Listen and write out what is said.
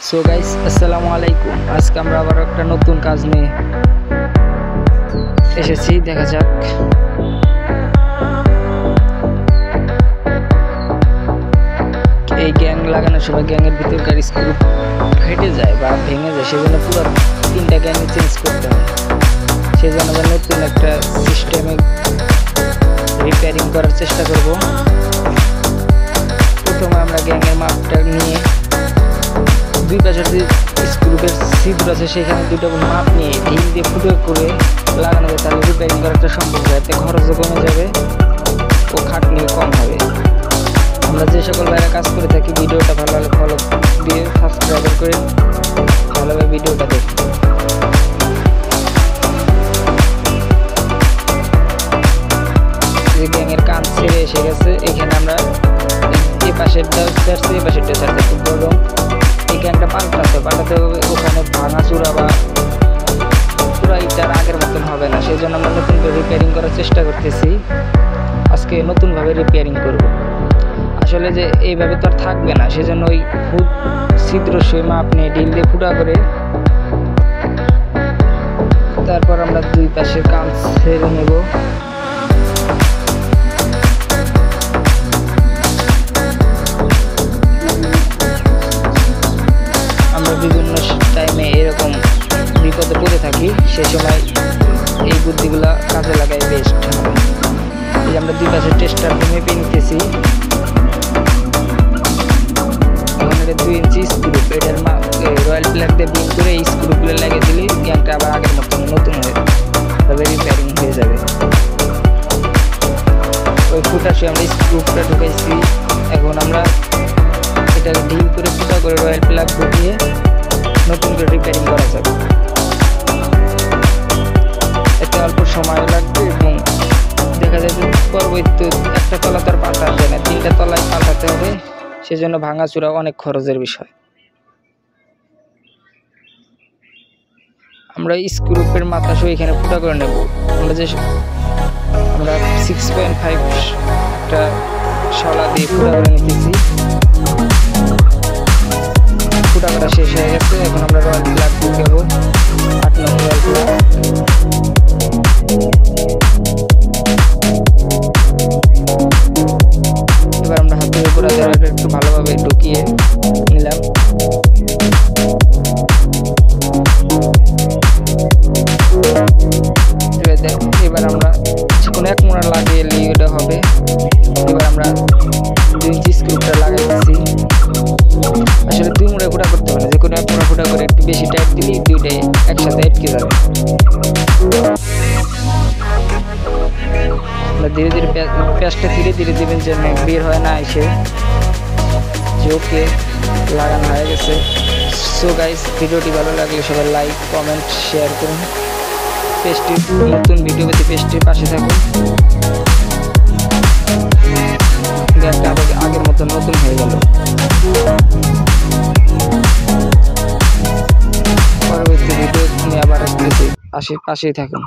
So guys, আসসালামু আলাইকুম। আজকে আমরা আবার একটা নতুন কাজ নিয়ে এসেছি। দেখা যাক। এই গ্যাং লাগানোর সময় গ্যাংয়ের ভিতরকার স্ক্রু ফেটে যায় বা ভেঙে যায়, সেজন্য পুরো 3টা গ্যাং চেঞ্জ করতে হয়। সেজন্য আমরা নতুন একটা সিস্টেমে রিপেয়ারিং করার চেষ্টা করব। প্রথমে আমরা গ্যাংয়ের মাপটা নিয়ে দুই পাশের যে স্ক্রুপের ছিদ্র আছে সেখানে দুটো মাপ নিয়ে ঢিল দিয়ে ফুটো করে লাগানো যায়, তাহলে রিপেয়ারিং করাটা সম্ভব হয়। এতে খরচও কমে যাবে ও খাটনি কম হবে। আমরা যে সকল বাইরে কাজ করে থাকি, ভিডিওটা ভালো হলে ফলো দিয়ে সাবস্ক্রাইব করে ভালোভাবে ভিডিওটা দেখুন। যে গ্যাংয়ের কান ছেড়ে এসে গেছে, এখানে আমরা এই পাশেরটা ছাড়ছি, এই পাশেরটা ছাড়ছি। খুব গরম এই গ্যাংটা পাল্টাতে হবে। ওখানে ভাঙা চূড়া বা পুরো ইটার আগের মতন হবে না, সেই জন্য আমরা নতুন করে রিপেয়ারিং করার চেষ্টা করতেছি। আজকে নতুনভাবে রিপেয়ারিং করব। আসলে যে এইভাবে তো আর থাকবে না, সেজন্য ওই ছিদ্র সই মাপ নিয়ে ঢিল দিয়ে ফুটা করে তারপর আমরা দুই পাশের কান ছেড়ে নেব। আমরা বিভিন্ন টাইমে এরকম বিপদে পড়ে থাকি, সে সময় এই বুদ্ধিগুলা কাজে লাগাই বেস্ট। এই আমরা দুই পাশের টেস্টার মেপে নিতেছি। এখন এটা 2 ইঞ্চি স্ক্রু, এটার রয়্যাল প্লাগ দিয়ে বিন করে এই স্ক্রুগুলো লাগিয়ে দিলে গ্যাংটা আবার আগের মতন নতুন হয়ে তবে রিপেয়ারিং হয়ে যাবে। ওই ফুটার সে আমরা স্ক্রুটা ঢুকাইছি। এখন আমরা এটাকে ঢিল করে ফুটা করে রয়্যাল প্লাগ ঢুকিয়ে নতুন করে রিপেয়ারিং করা যাবে। এতে অল্প সময় লাগবে এবং দেখা যায় যে পরবর্তী একটা তলা তার পাল্টাতে যায় না, 3টা তলায় পাল্টাতে হবে, সেজন্য ভাঙাচুরা অনেক খরচের বিষয়। আমরা স্ক্রুপের মাথা সহ এখানে ফুটা করে নেব। আমরা 6.5 একটা শলা দিয়ে ফুটা করে নিতেছি। ফুটা করা শেষ হয়ে গেছে। এখন আমরা রয়্যাল প্লাগ ঢুকাবো, 8 নং রয়্যাল প্লাগ। এবার আমরা হাতের উপর একটু ভালোভাবে ঢুকিয়ে নিলাম। এবার আমরা কোনো এক মোড়া লাগিয়ে নিলে হবে। এবার আমরা 2 ইঞ্চি স্ক্রুটা লাগাইছি। আসলে 2 মোড়া ফুটা করতে হবে না, যে কোনো এক মোড়া ফুটা করে একটু বেশি টাইট দিলে দুইটাই একসাথে আটকে যাবে। ধীরে ধীরে পেঁয়াজটা ধীরে ধীরে দিবেন যেন বের হয় না এসে। ওকে, লাগানো হয়ে গেছে। সো গাইস, ভিডিওটি ভালো লাগলে সবাই লাইক, কমেন্ট, শেয়ার করুন। পেজটির নতুন ভিডিও পেতে পেজটির পাশে থাকুন। আগের মতো নতুন হয়ে গেল। পরবর্তী ভিডিও নিয়ে আবার আসতেছি, পাশেই থাকুন।